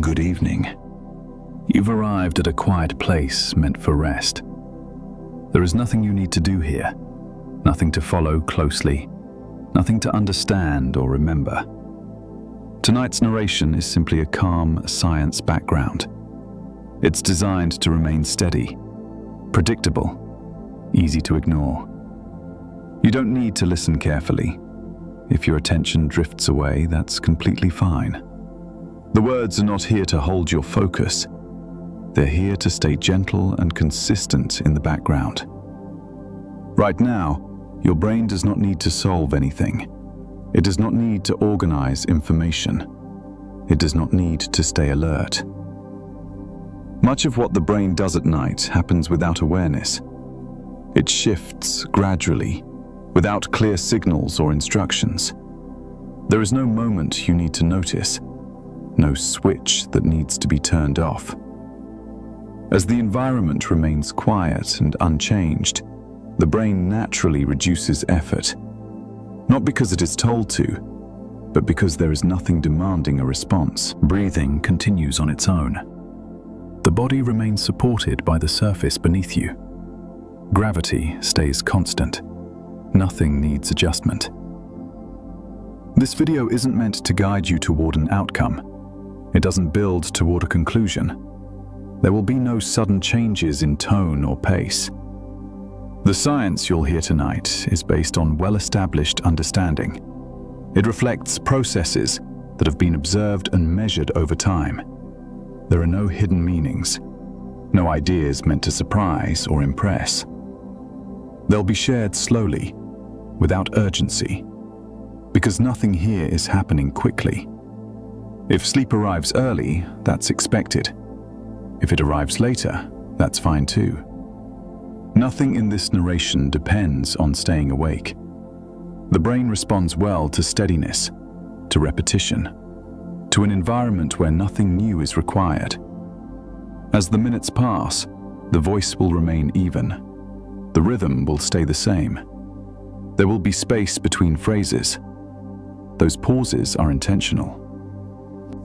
Good evening. You've arrived at a quiet place meant for rest. There is nothing you need to do here, nothing to follow closely, nothing to understand or remember. Tonight's narration is simply a calm science background. It's designed to remain steady, predictable, easy to ignore. You don't need to listen carefully. If your attention drifts away, that's completely fine. The words are not here to hold your focus. They're here to stay gentle and consistent in the background. Right now, your brain does not need to solve anything. It does not need to organize information. It does not need to stay alert. Much of what the brain does at night happens without awareness. It shifts gradually, without clear signals or instructions. There is no moment you need to notice, no switch that needs to be turned off. As the environment remains quiet and unchanged, the brain naturally reduces effort, not because it is told to, but because there is nothing demanding a response. Breathing continues on its own. The body remains supported by the surface beneath you. Gravity stays constant. Nothing needs adjustment. This video isn't meant to guide you toward an outcome. It doesn't build toward a conclusion. There will be no sudden changes in tone or pace. The science you'll hear tonight is based on well-established understanding. It reflects processes that have been observed and measured over time. There are no hidden meanings, no ideas meant to surprise or impress. They'll be shared slowly, without urgency, because nothing here is happening quickly. If sleep arrives early, that's expected. If it arrives later, that's fine too. Nothing in this narration depends on staying awake. The brain responds well to steadiness, to repetition, to an environment where nothing new is required. As the minutes pass, the voice will remain even. The rhythm will stay the same. There will be space between phrases. Those pauses are intentional.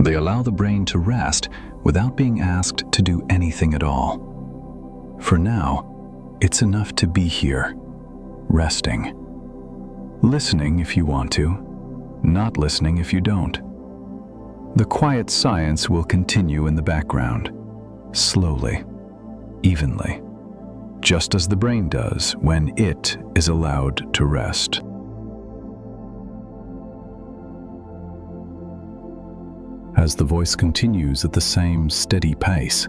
They allow the brain to rest without being asked to do anything at all. For now, it's enough to be here, resting. Listening if you want to, not listening if you don't. The quiet science will continue in the background, slowly, evenly, just as the brain does when it is allowed to rest. As the voice continues at the same steady pace,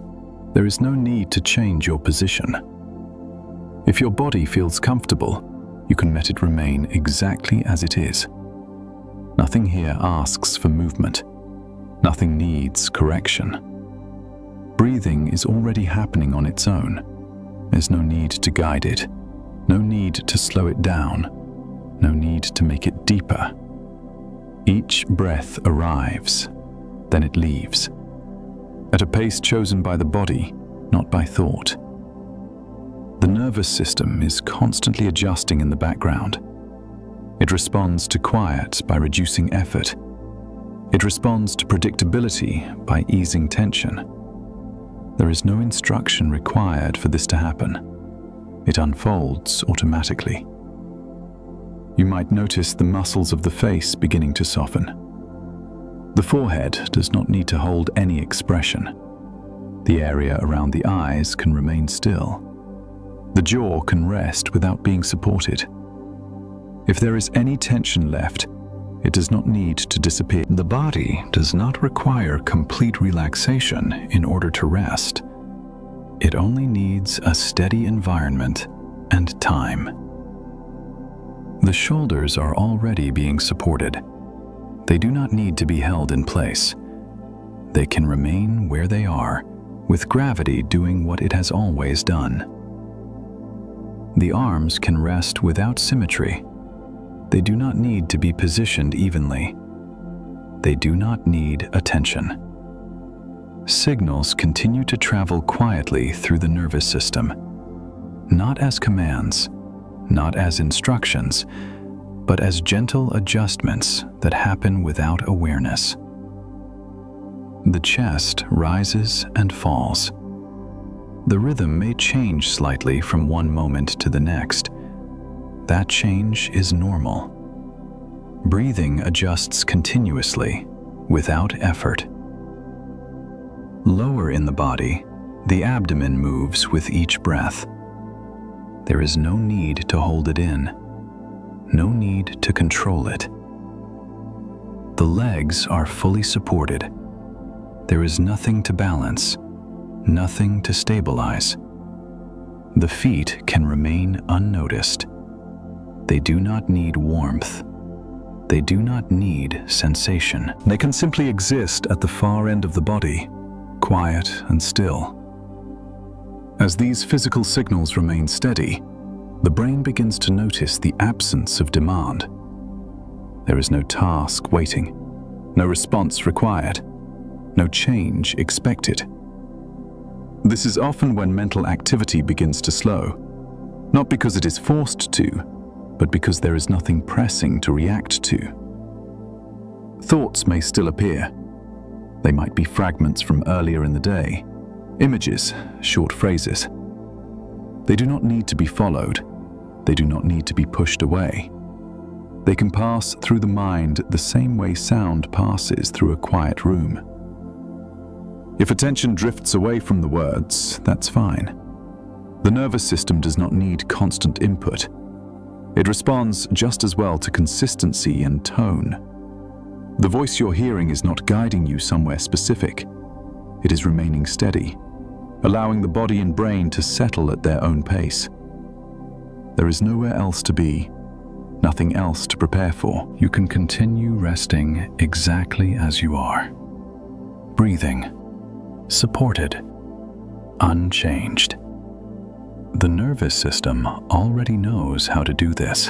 there is no need to change your position. If your body feels comfortable, you can let it remain exactly as it is. Nothing here asks for movement. Nothing needs correction. Breathing is already happening on its own. There's no need to guide it, no need to slow it down, no need to make it deeper. Each breath arrives, then it leaves, at a pace chosen by the body, not by thought. The nervous system is constantly adjusting in the background. It responds to quiet by reducing effort. It responds to predictability by easing tension. There is no instruction required for this to happen. It unfolds automatically. You might notice the muscles of the face beginning to soften. The forehead does not need to hold any expression. The area around the eyes can remain still. The jaw can rest without being supported. If there is any tension left, it does not need to disappear. The body does not require complete relaxation in order to rest. It only needs a steady environment and time. The shoulders are already being supported. They do not need to be held in place. They can remain where they are, with gravity doing what it has always done. The arms can rest without symmetry. They do not need to be positioned evenly. They do not need attention. Signals continue to travel quietly through the nervous system, not as commands, not as instructions, but as gentle adjustments that happen without awareness. the chest rises and falls. The rhythm may change slightly from one moment to the next. That change is normal. Breathing adjusts continuously, without effort. Lower in the body, the abdomen moves with each breath. There is no need to hold it in, no need to control it. The legs are fully supported. There is nothing to balance, nothing to stabilize. The feet can remain unnoticed. They do not need warmth. They do not need sensation. They can simply exist at the far end of the body, quiet and still. As these physical signals remain steady, the brain begins to notice the absence of demand. There is no task waiting, no response required, no change expected. This is often when mental activity begins to slow, not because it is forced to, but because there is nothing pressing to react to. Thoughts may still appear. They might be fragments from earlier in the day, images, short phrases. They do not need to be followed. They do not need to be pushed away. They can pass through the mind the same way sound passes through a quiet room. If attention drifts away from the words, that's fine. The nervous system does not need constant input. It responds just as well to consistency and tone. The voice you're hearing is not guiding you somewhere specific. It is remaining steady, allowing the body and brain to settle at their own pace. There is nowhere else to be, nothing else to prepare for. You can continue resting exactly as you are. Breathing, supported, unchanged. The nervous system already knows how to do this.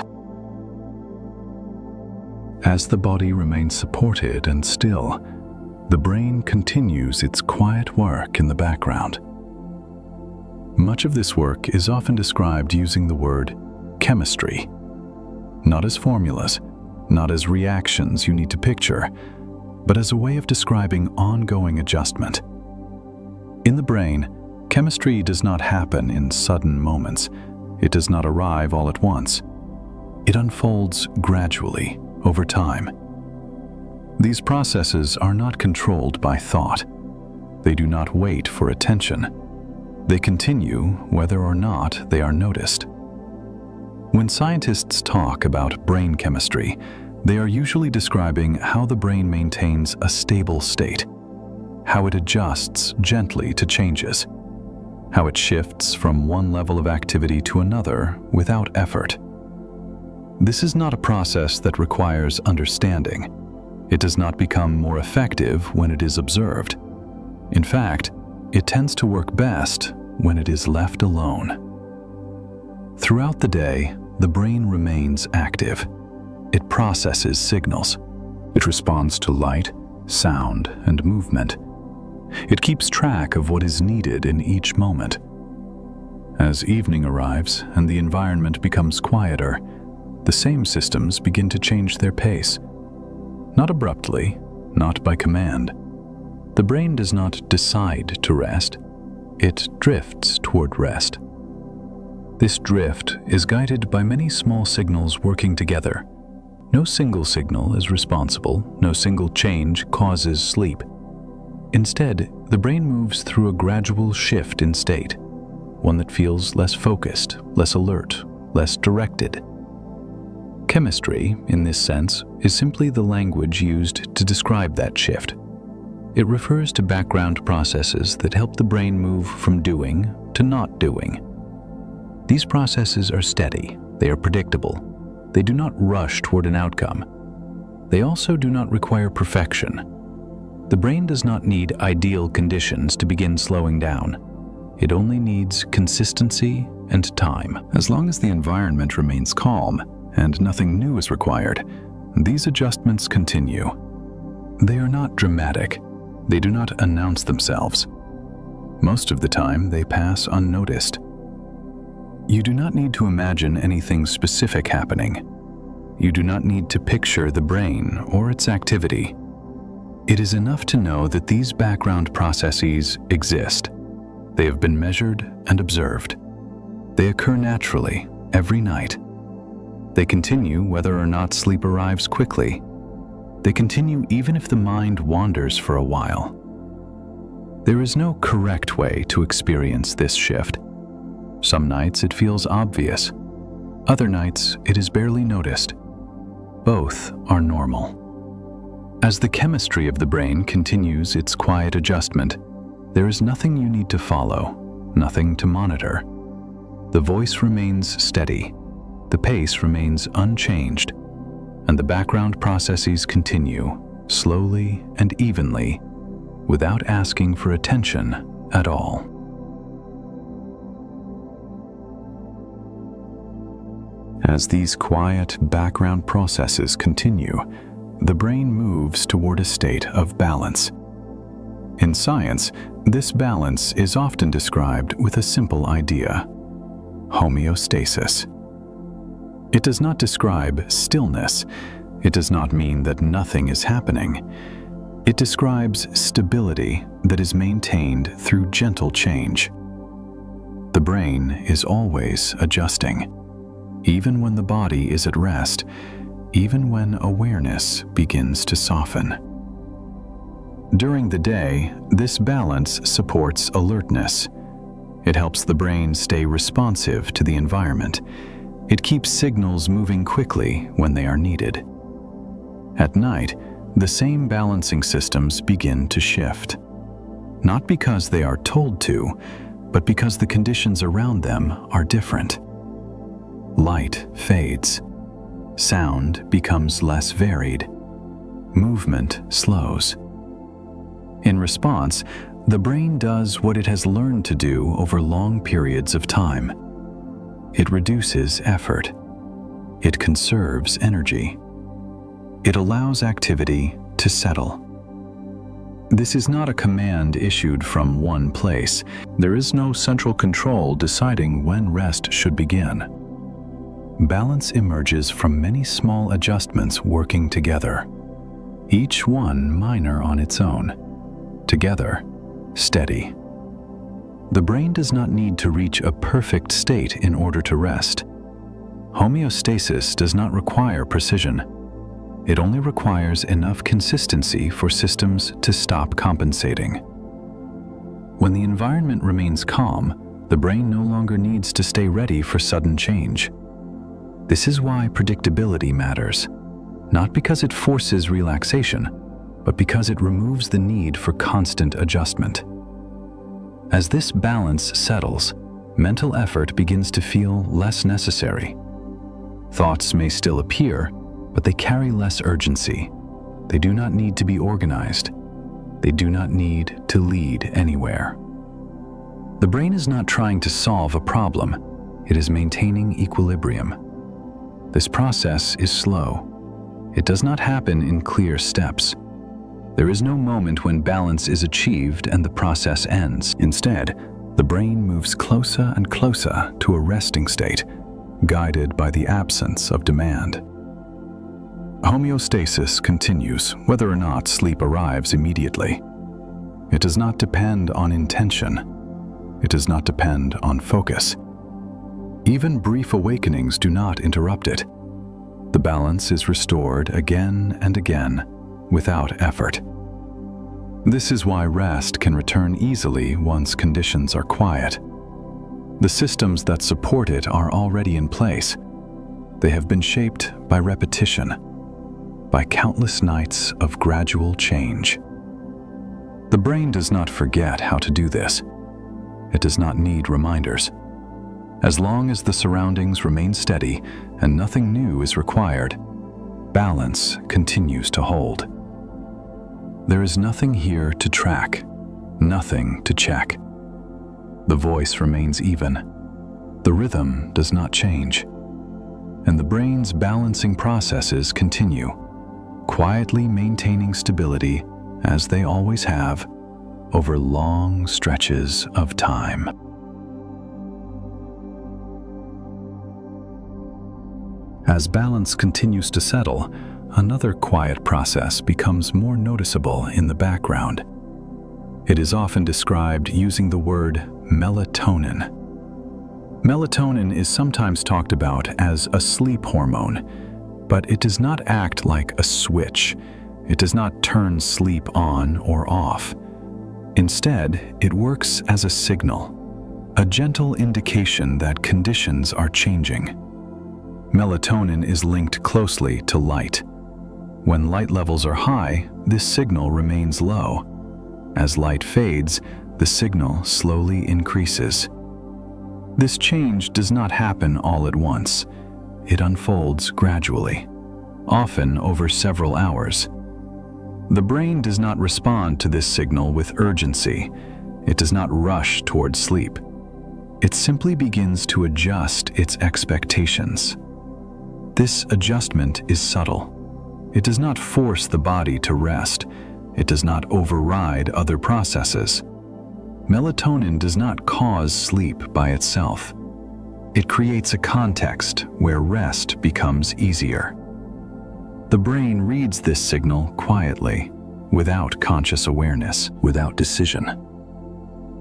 As the body remains supported and still, the brain continues its quiet work in the background. Much of this work is often described using the word chemistry, not as formulas, not as reactions you need to picture, but as a way of describing ongoing adjustment. In the brain, chemistry does not happen in sudden moments. It does not arrive all at once. It unfolds gradually, over time. These processes are not controlled by thought. They do not wait for attention. They continue whether or not they are noticed. When scientists talk about brain chemistry, they are usually describing how the brain maintains a stable state, how it adjusts gently to changes, how it shifts from one level of activity to another without effort. This is not a process that requires understanding. It does not become more effective when it is observed. In fact, it tends to work best when it is left alone. Throughout the day, the brain remains active. It processes signals. It responds to light, sound, and movement. It keeps track of what is needed in each moment. As evening arrives and the environment becomes quieter, the same systems begin to change their pace. Not abruptly, not by command. The brain does not decide to rest. It drifts toward rest. This drift is guided by many small signals working together. No single signal is responsible. No single change causes sleep. Instead, the brain moves through a gradual shift in state, one that feels less focused, less alert, less directed. Chemistry, in this sense, is simply the language used to describe that shift. It refers to background processes that help the brain move from doing to not doing. These processes are steady, they are predictable, they do not rush toward an outcome. They also do not require perfection. The brain does not need ideal conditions to begin slowing down. It only needs consistency and time. As long as the environment remains calm and nothing new is required, these adjustments continue. They are not dramatic. They do not announce themselves. Most of the time, they pass unnoticed. You do not need to imagine anything specific happening. You do not need to picture the brain or its activity. It is enough to know that these background processes exist. They have been measured and observed. They occur naturally, every night. They continue whether or not sleep arrives quickly. They continue even if the mind wanders for a while. There is no correct way to experience this shift. Some nights it feels obvious. Other nights it is barely noticed. Both are normal. As the chemistry of the brain continues its quiet adjustment, there is nothing you need to follow, nothing to monitor. The voice remains steady, the pace remains unchanged, and the background processes continue slowly and evenly without asking for attention at all. As these quiet background processes continue, the brain moves toward a state of balance. In science, this balance is often described with a simple idea: homeostasis. It does not describe stillness. It does not mean that nothing is happening. It describes stability that is maintained through gentle change. The brain is always adjusting, even when the body is at rest, even when awareness begins to soften. During the day, this balance supports alertness. It helps the brain stay responsive to the environment. It keeps signals moving quickly when they are needed. At night, the same balancing systems begin to shift. Not because they are told to, but because the conditions around them are different. Light fades. Sound becomes less varied. Movement slows. In response, the brain does what it has learned to do over long periods of time. It reduces effort. It conserves energy. It allows activity to settle. This is not a command issued from one place. There is no central control deciding when rest should begin. Balance emerges from many small adjustments working together, each one minor on its own, together, steady. The brain does not need to reach a perfect state in order to rest. Homeostasis does not require precision. It only requires enough consistency for systems to stop compensating. When the environment remains calm, the brain no longer needs to stay ready for sudden change. This is why predictability matters, not because it forces relaxation, but because it removes the need for constant adjustment. As this balance settles, mental effort begins to feel less necessary. Thoughts may still appear, but they carry less urgency. They do not need to be organized. They do not need to lead anywhere. The brain is not trying to solve a problem. It is maintaining equilibrium. This process is slow. It does not happen in clear steps. There is no moment when balance is achieved and the process ends. Instead, the brain moves closer and closer to a resting state, guided by the absence of demand. Homeostasis continues whether or not sleep arrives immediately. It does not depend on intention. It does not depend on focus. Even brief awakenings do not interrupt it. The balance is restored again and again, without effort. This is why rest can return easily once conditions are quiet. The systems that support it are already in place. They have been shaped by repetition, by countless nights of gradual change. The brain does not forget how to do this. It does not need reminders. As long as the surroundings remain steady and nothing new is required, balance continues to hold. There is nothing here to track, nothing to check. The voice remains even. The rhythm does not change. And the brain's balancing processes continue, quietly maintaining stability as they always have over long stretches of time. As balance continues to settle, another quiet process becomes more noticeable in the background. It is often described using the word melatonin. Melatonin is sometimes talked about as a sleep hormone, but it does not act like a switch. It does not turn sleep on or off. Instead, it works as a signal, a gentle indication that conditions are changing. Melatonin is linked closely to light. When light levels are high, this signal remains low. As light fades, the signal slowly increases. This change does not happen all at once. It unfolds gradually, often over several hours. The brain does not respond to this signal with urgency. It does not rush towards sleep. It simply begins to adjust its expectations. This adjustment is subtle. It does not force the body to rest. It does not override other processes. Melatonin does not cause sleep by itself. It creates a context where rest becomes easier. The brain reads this signal quietly, without conscious awareness, without decision.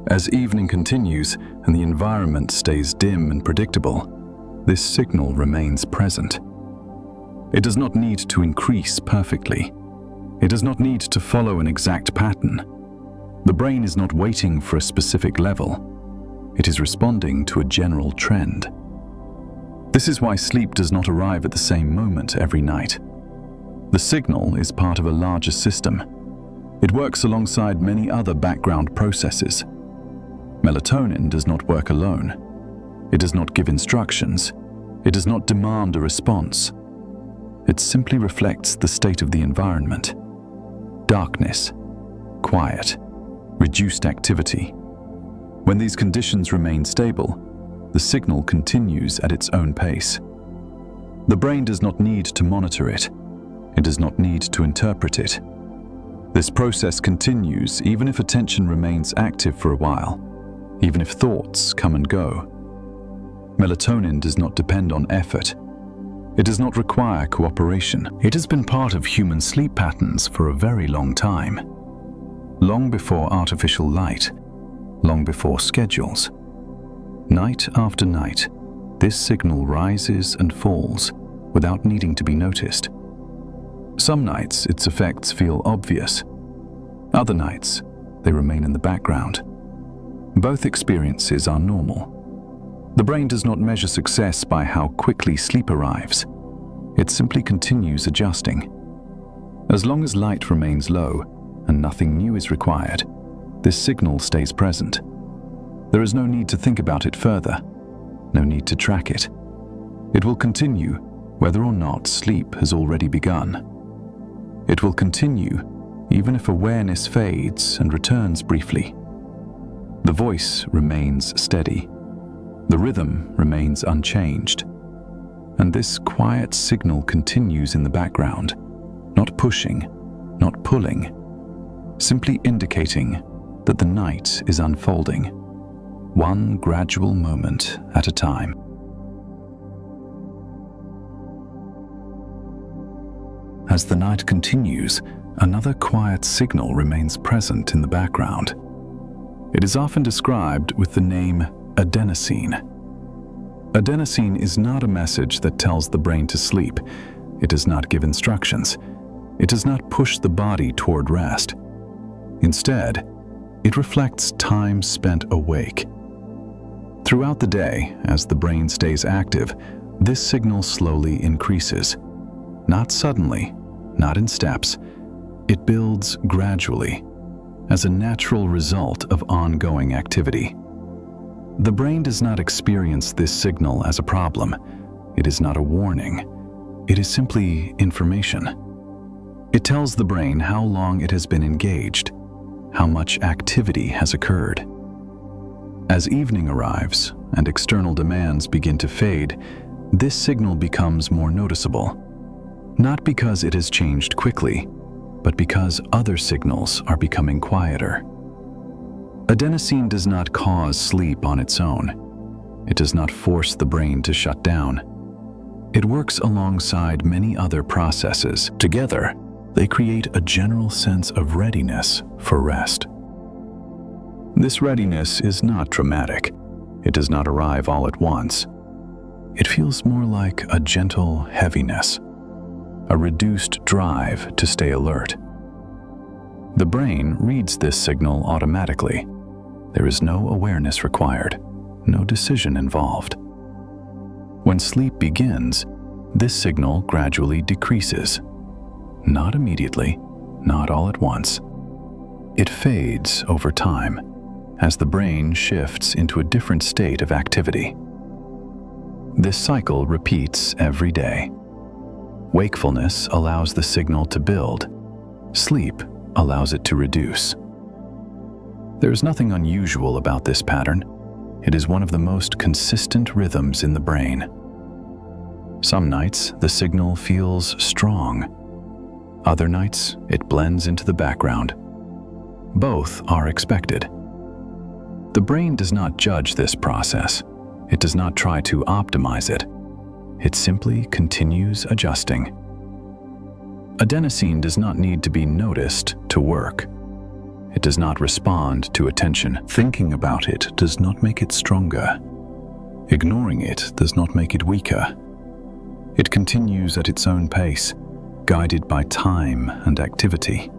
As evening continues and the environment stays dim and predictable, this signal remains present. It does not need to increase perfectly. It does not need to follow an exact pattern. The brain is not waiting for a specific level. It is responding to a general trend. This is why sleep does not arrive at the same moment every night. The signal is part of a larger system. It works alongside many other background processes. Melatonin does not work alone. It does not give instructions. It does not demand a response. It simply reflects the state of the environment. Darkness, quiet, reduced activity. When these conditions remain stable, the signal continues at its own pace. The brain does not need to monitor it. It does not need to interpret it. This process continues even if attention remains active for a while, even if thoughts come and go. Melatonin does not depend on effort. It does not require cooperation. It has been part of human sleep patterns for a very long time. Long before artificial light, long before schedules. Night after night, this signal rises and falls without needing to be noticed. Some nights, its effects feel obvious. Other nights, they remain in the background. Both experiences are normal. The brain does not measure success by how quickly sleep arrives. It simply continues adjusting. As long as light remains low and nothing new is required, this signal stays present. There is no need to think about it further, no need to track it. It will continue whether or not sleep has already begun. It will continue even if awareness fades and returns briefly. The voice remains steady. The rhythm remains unchanged. And this quiet signal continues in the background, not pushing, not pulling, simply indicating that the night is unfolding, one gradual moment at a time. As the night continues, another quiet signal remains present in the background. It is often described with the name adenosine. Adenosine is not a message that tells the brain to sleep. It does not give instructions. It does not push the body toward rest. Instead, it reflects time spent awake. Throughout the day, as the brain stays active, this signal slowly increases. Not suddenly, not in steps. It builds gradually, as a natural result of ongoing activity. The brain does not experience this signal as a problem. It is not a warning. It is simply information. It tells the brain how long it has been engaged, how much activity has occurred. As evening arrives and external demands begin to fade, this signal becomes more noticeable. Not because it has changed quickly, but because other signals are becoming quieter. Adenosine does not cause sleep on its own. It does not force the brain to shut down. It works alongside many other processes. Together, they create a general sense of readiness for rest. This readiness is not dramatic. It does not arrive all at once. It feels more like a gentle heaviness, a reduced drive to stay alert. The brain reads this signal automatically. There is no awareness required, no decision involved. When sleep begins, this signal gradually decreases. Not immediately, not all at once. It fades over time as the brain shifts into a different state of activity. This cycle repeats every day. Wakefulness allows the signal to build. Sleep allows it to reduce. There is nothing unusual about this pattern. It is one of the most consistent rhythms in the brain. Some nights, the signal feels strong. Other nights, it blends into the background. Both are expected. The brain does not judge this process. It does not try to optimize it. It simply continues adjusting. Adenosine does not need to be noticed to work. It does not respond to attention. Thinking about it does not make it stronger. Ignoring it does not make it weaker. It continues at its own pace, guided by time and activity.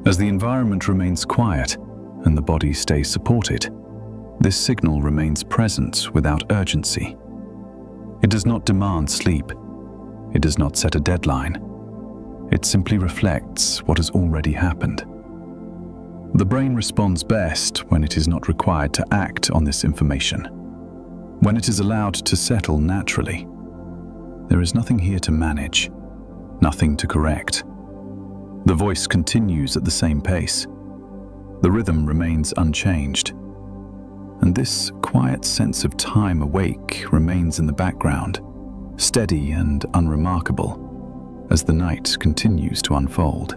As the environment remains quiet and the body stays supported, this signal remains present without urgency. It does not demand sleep. It does not set a deadline. It simply reflects what has already happened. The brain responds best when it is not required to act on this information, when it is allowed to settle naturally. There is nothing here to manage, nothing to correct. The voice continues at the same pace. The rhythm remains unchanged. And this quiet sense of time awake remains in the background, steady and unremarkable, as the night continues to unfold.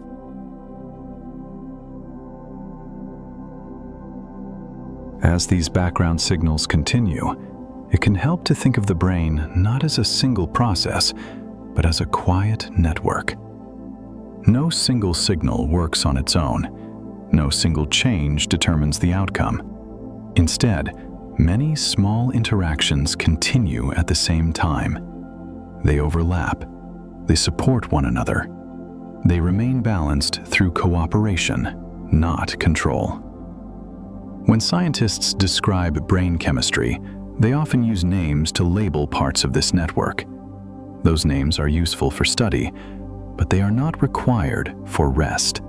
As these background signals continue, it can help to think of the brain not as a single process, but as a quiet network. No single signal works on its own. No single change determines the outcome. Instead, many small interactions continue at the same time. They overlap. They support one another. They remain balanced through cooperation, not control. When scientists describe brain chemistry, they often use names to label parts of this network. Those names are useful for study, but they are not required for rest.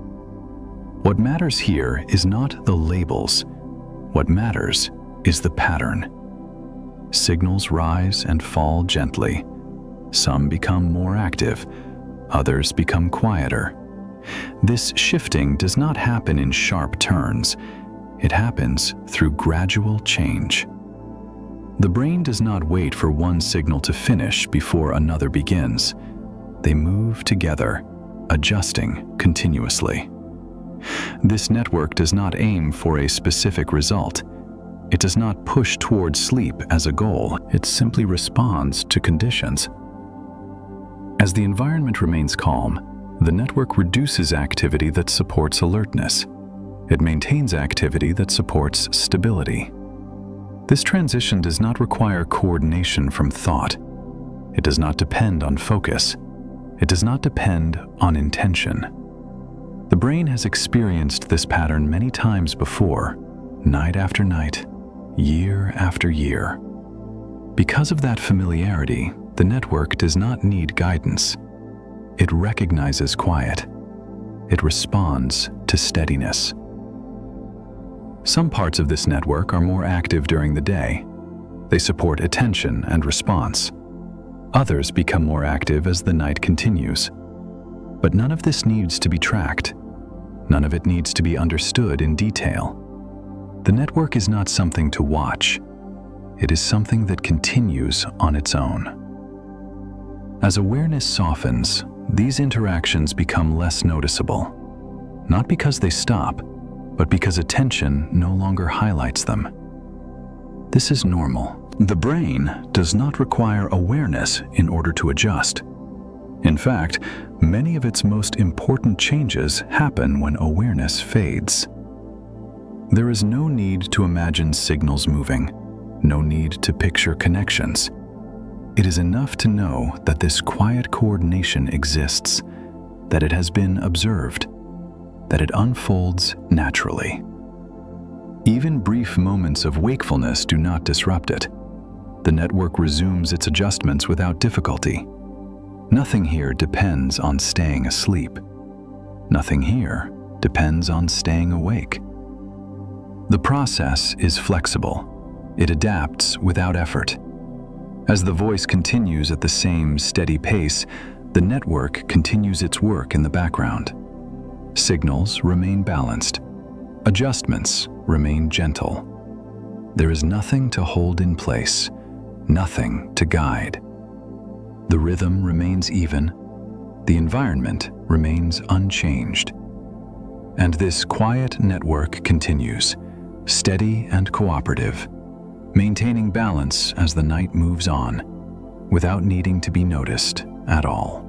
What matters here is not the labels. What matters is the pattern. Signals rise and fall gently. Some become more active, others become quieter. This shifting does not happen in sharp turns. It happens through gradual change. The brain does not wait for one signal to finish before another begins. They move together, adjusting continuously. This network does not aim for a specific result. It does not push towards sleep as a goal. It simply responds to conditions. As the environment remains calm, the network reduces activity that supports alertness. It maintains activity that supports stability. This transition does not require coordination from thought. It does not depend on focus. It does not depend on intention. The brain has experienced this pattern many times before, night after night, year after year. Because of that familiarity, the network does not need guidance. It recognizes quiet. It responds to steadiness. Some parts of this network are more active during the day. They support attention and response. Others become more active as the night continues. But none of this needs to be tracked. None of it needs to be understood in detail. The network is not something to watch. It is something that continues on its own. As awareness softens, these interactions become less noticeable. Not because they stop, but because attention no longer highlights them. This is normal. The brain does not require awareness in order to adjust. In fact, many of its most important changes happen when awareness fades. There is no need to imagine signals moving, no need to picture connections. It is enough to know that this quiet coordination exists, that it has been observed, that it unfolds naturally. Even brief moments of wakefulness do not disrupt it. The network resumes its adjustments without difficulty. Nothing here depends on staying asleep. Nothing here depends on staying awake. The process is flexible. It adapts without effort. As the voice continues at the same steady pace, the network continues its work in the background. Signals remain balanced. Adjustments remain gentle. There is nothing to hold in place, nothing to guide. The rhythm remains even. The environment remains unchanged. And this quiet network continues, steady and cooperative, maintaining balance as the night moves on, without needing to be noticed at all.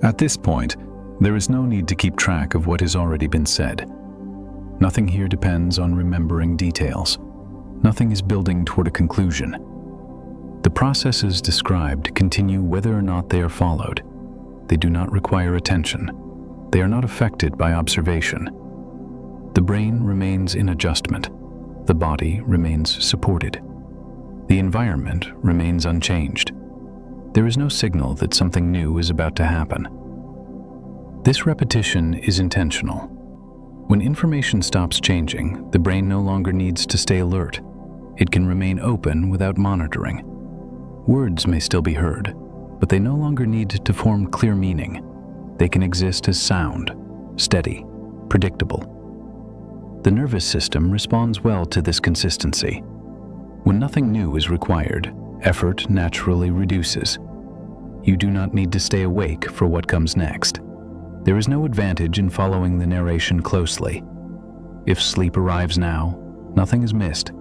At this point, there is no need to keep track of what has already been said. Nothing here depends on remembering details. Nothing is building toward a conclusion. The processes described continue whether or not they are followed. They do not require attention. They are not affected by observation. The brain remains in adjustment. The body remains supported. The environment remains unchanged. There is no signal that something new is about to happen. This repetition is intentional. When information stops changing, the brain no longer needs to stay alert. It can remain open without monitoring. Words may still be heard, but they no longer need to form clear meaning. They can exist as sound, steady, predictable. The nervous system responds well to this consistency. When nothing new is required, effort naturally reduces. You do not need to stay awake for what comes next. There is no advantage in following the narration closely. If sleep arrives now, nothing is missed.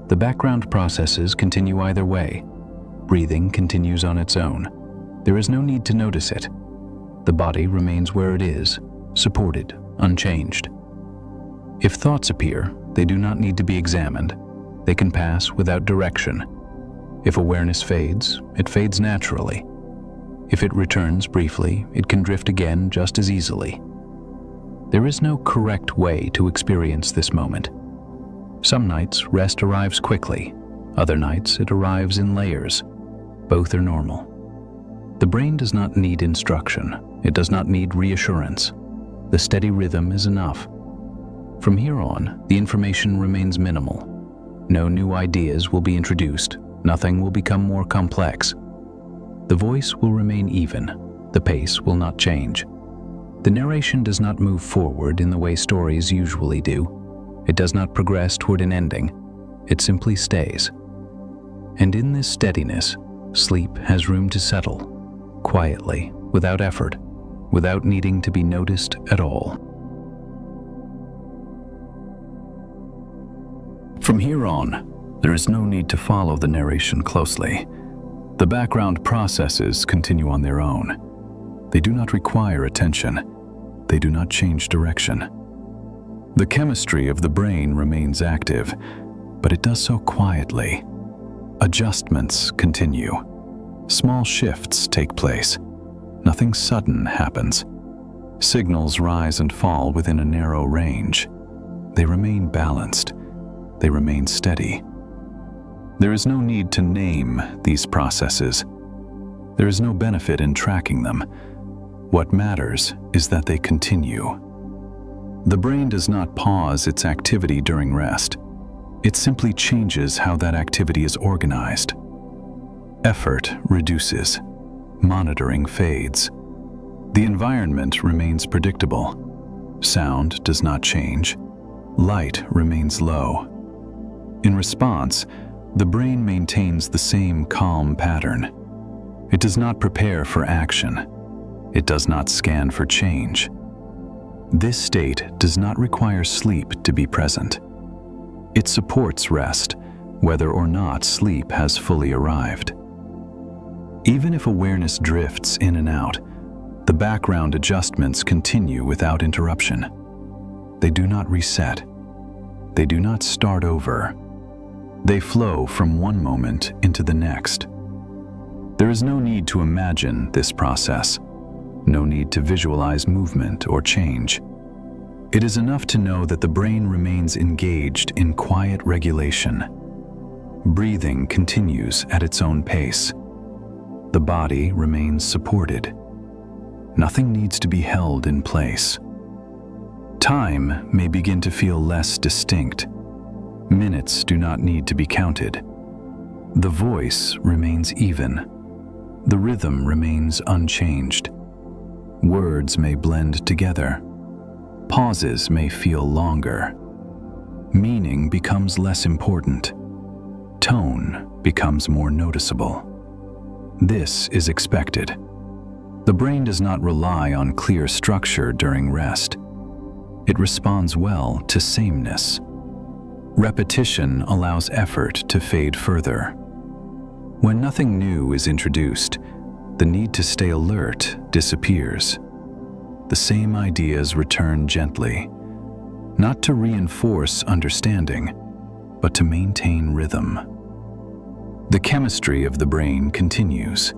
The background processes continue either way. Breathing continues on its own. There is no need to notice it. The body remains where it is, supported, unchanged. If thoughts appear, they do not need to be examined. They can pass without direction. If awareness fades, it fades naturally. If it returns briefly, it can drift again just as easily. There is no correct way to experience this moment. Some nights, rest arrives quickly. Other nights, it arrives in layers. Both are normal. The brain does not need instruction. It does not need reassurance. The steady rhythm is enough. From here on, the information remains minimal. No new ideas will be introduced. Nothing will become more complex. The voice will remain even. The pace will not change. The narration does not move forward in the way stories usually do. It does not progress toward an ending. It simply stays. And in this steadiness, sleep has room to settle, quietly, without effort, without needing to be noticed at all. From here on, there is no need to follow the narration closely. The background processes continue on their own. They do not require attention. They do not change direction. The chemistry of the brain remains active, but it does so quietly. Adjustments continue. Small shifts take place. Nothing sudden happens. Signals rise and fall within a narrow range. They remain balanced. They remain steady. There is no need to name these processes. There is no benefit in tracking them. What matters is that they continue. The brain does not pause its activity during rest. It simply changes how that activity is organized. Effort reduces. Monitoring fades. The environment remains predictable. Sound does not change. Light remains low. In response, the brain maintains the same calm pattern. It does not prepare for action. It does not scan for change. This state does not require sleep to be present. It supports rest, whether or not sleep has fully arrived. Even if awareness drifts in and out, the background adjustments continue without interruption. They do not reset. They do not start over. They flow from one moment into the next. There is no need to imagine this process, no need to visualize movement or change. It is enough to know that the brain remains engaged in quiet regulation. Breathing continues at its own pace. The body remains supported. Nothing needs to be held in place. Time may begin to feel less distinct. Minutes do not need to be counted. The voice remains even. The rhythm remains unchanged. Words may blend together. Pauses may feel longer. Meaning becomes less important. Tone becomes more noticeable. This is expected. The brain does not rely on clear structure during rest. It responds well to sameness. Repetition allows effort to fade further. When nothing new is introduced, the need to stay alert disappears. The same ideas return gently, not to reinforce understanding, but to maintain rhythm. The chemistry of the brain continues,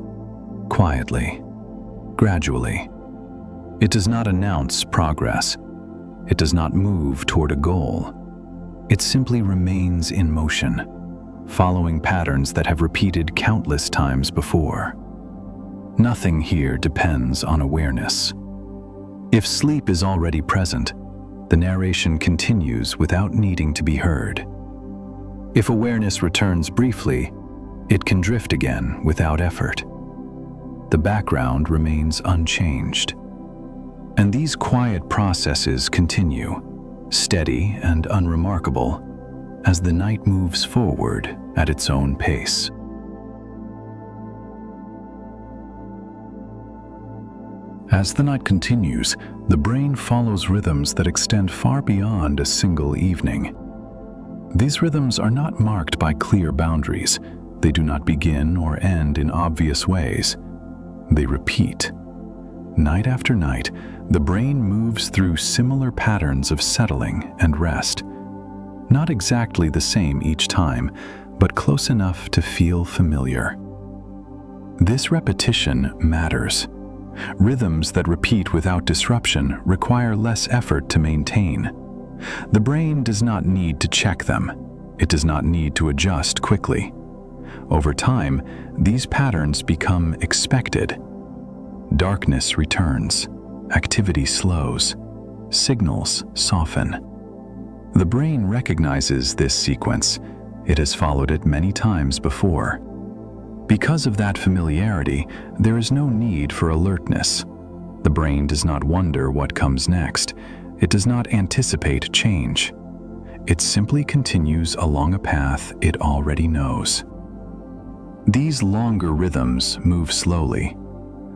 quietly, gradually. It does not announce progress. It does not move toward a goal. It simply remains in motion, following patterns that have repeated countless times before. Nothing here depends on awareness. If sleep is already present, the narration continues without needing to be heard. If awareness returns briefly, it can drift again without effort. The background remains unchanged. And these quiet processes continue, steady and unremarkable, as the night moves forward at its own pace. As the night continues, the brain follows rhythms that extend far beyond a single evening. These rhythms are not marked by clear boundaries. They do not begin or end in obvious ways. They repeat. Night after night, the brain moves through similar patterns of settling and rest. Not exactly the same each time, but close enough to feel familiar. This repetition matters. Rhythms that repeat without disruption require less effort to maintain. The brain does not need to check them. It does not need to adjust quickly. Over time, these patterns become expected. Darkness returns. Activity slows. Signals soften. The brain recognizes this sequence. It has followed it many times before. Because of that familiarity, there is no need for alertness. The brain does not wonder what comes next. It does not anticipate change. It simply continues along a path it already knows. These longer rhythms move slowly.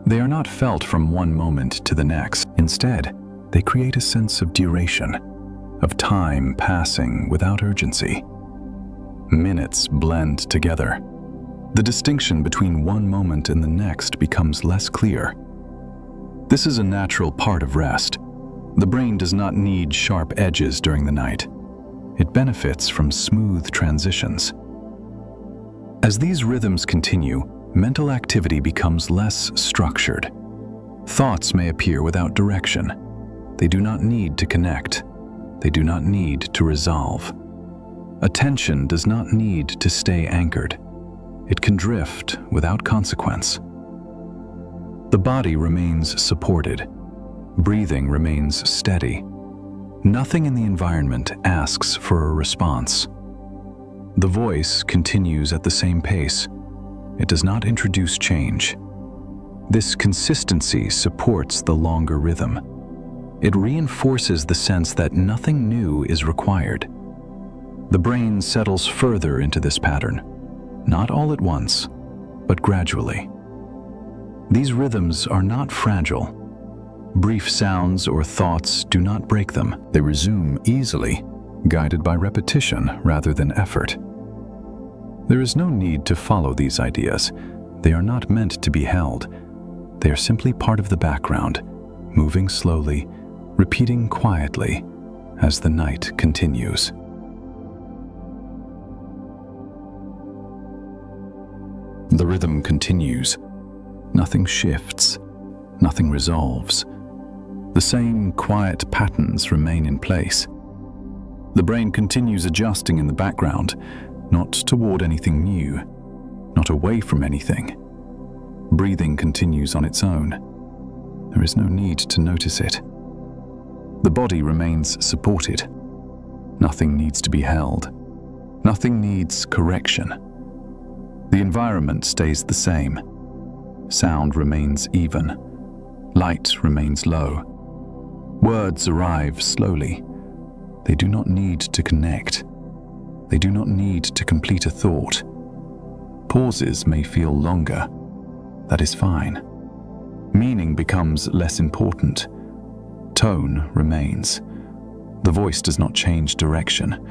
They are not felt from one moment to the next. Instead, they create a sense of duration, of time passing without urgency. Minutes blend together. The distinction between one moment and the next becomes less clear. This is a natural part of rest. The brain does not need sharp edges during the night. It benefits from smooth transitions. As these rhythms continue, mental activity becomes less structured. Thoughts may appear without direction. They do not need to connect. They do not need to resolve. Attention does not need to stay anchored. It can drift without consequence. The body remains supported. Breathing remains steady. Nothing in the environment asks for a response. The voice continues at the same pace. It does not introduce change. This consistency supports the longer rhythm. It reinforces the sense that nothing new is required. The brain settles further into this pattern. Not all at once, but gradually. These rhythms are not fragile. Brief sounds or thoughts do not break them. They resume easily, guided by repetition rather than effort. There is no need to follow these ideas. They are not meant to be held. They are simply part of the background, moving slowly, repeating quietly as the night continues. The rhythm continues. Nothing shifts. Nothing resolves. The same quiet patterns remain in place. The brain continues adjusting in the background, not toward anything new, not away from anything. Breathing continues on its own. There is no need to notice it. The body remains supported. Nothing needs to be held. Nothing needs correction. The environment stays the same. Sound remains even. Light remains low. Words arrive slowly. They do not need to connect. They do not need to complete a thought. Pauses may feel longer. That is fine. Meaning becomes less important. Tone remains. The voice does not change direction.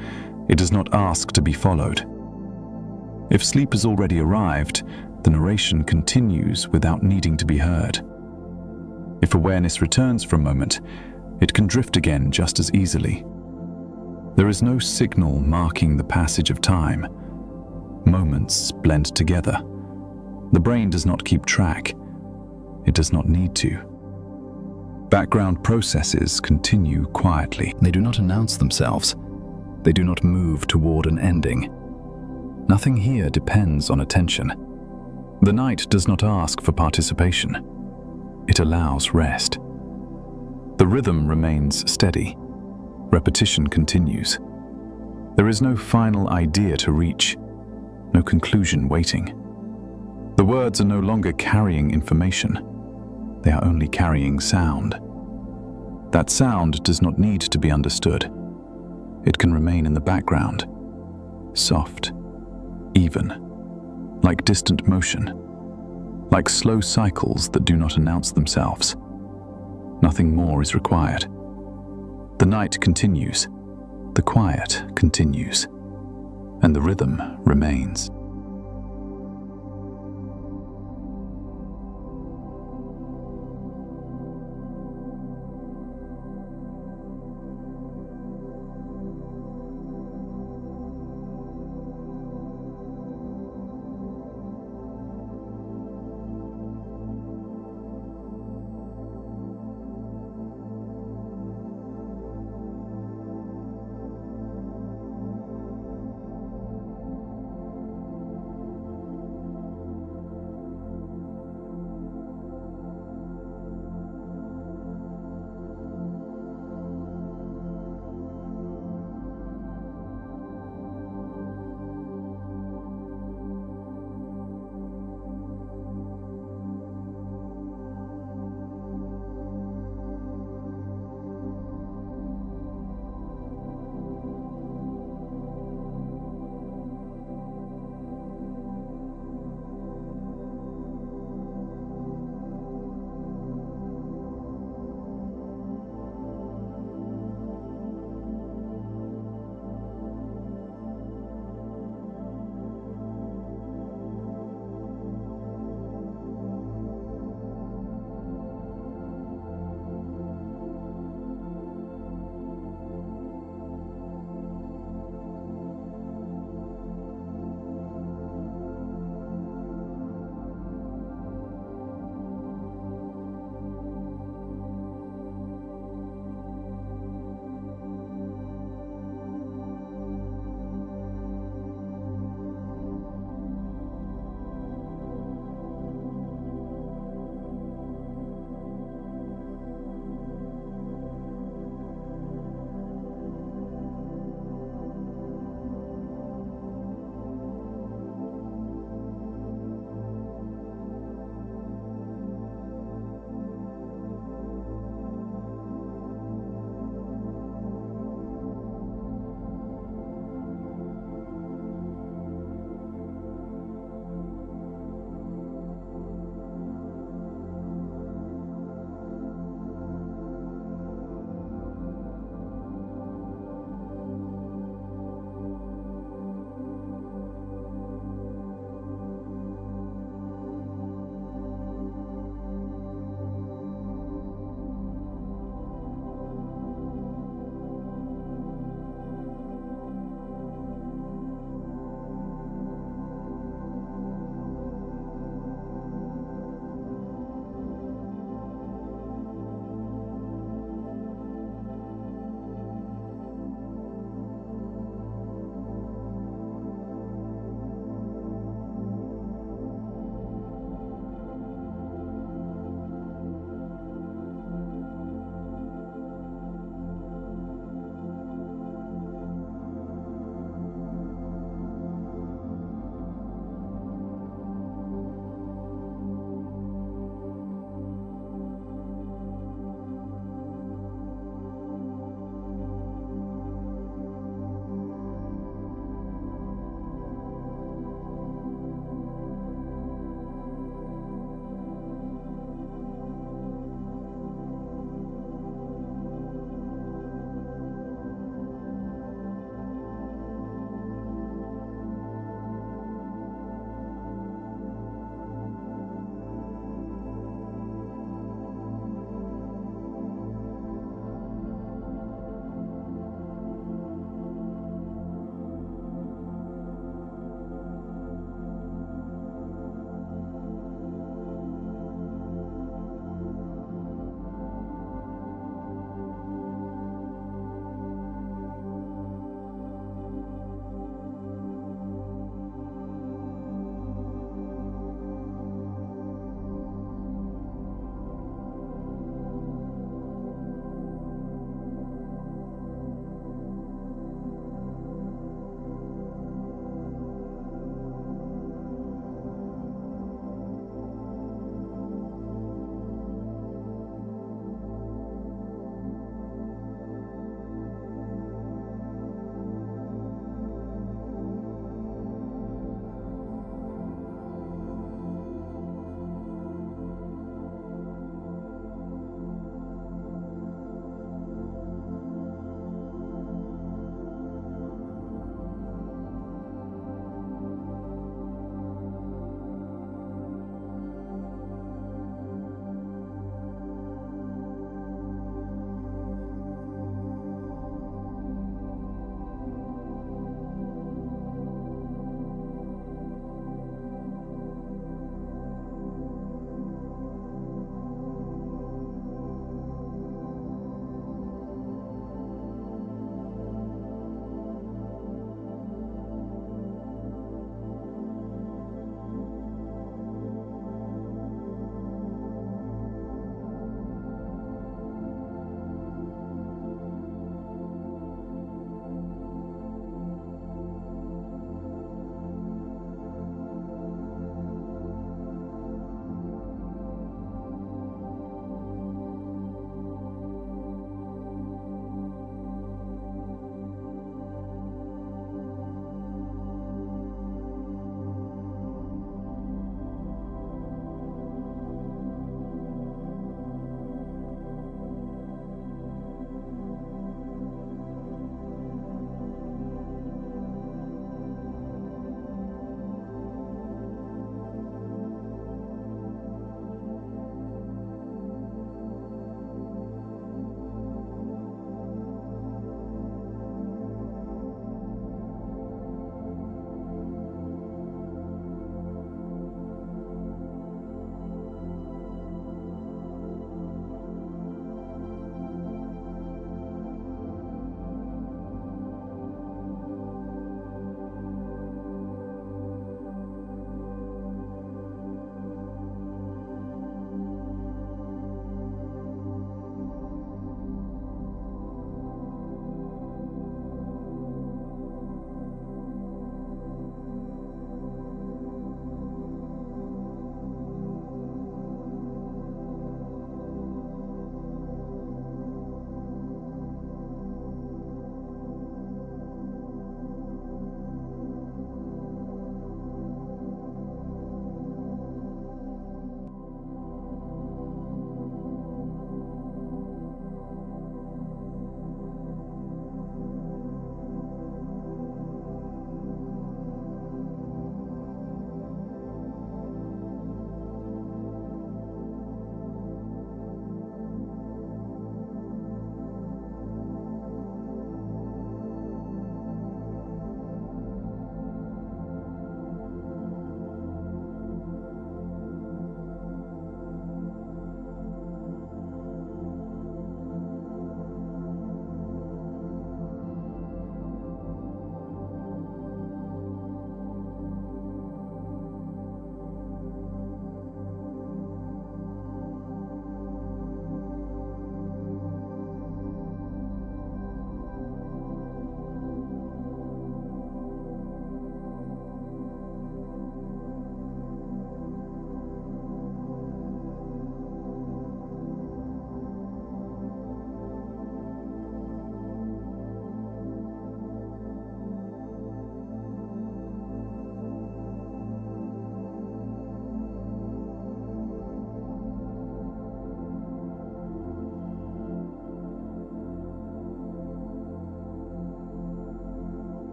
It does not ask to be followed. If sleep has already arrived, the narration continues without needing to be heard. If awareness returns for a moment, it can drift again just as easily. There is no signal marking the passage of time. Moments blend together. The brain does not keep track. It does not need to. Background processes continue quietly. They do not announce themselves. They do not move toward an ending. Nothing here depends on attention. The night does not ask for participation. It allows rest. The rhythm remains steady. Repetition continues. There is no final idea to reach, no conclusion waiting. The words are no longer carrying information. They are only carrying sound. That sound does not need to be understood. It can remain in the background, soft, even, like distant motion, like slow cycles that do not announce themselves. Nothing more is required. The night continues, the quiet continues, and the rhythm remains.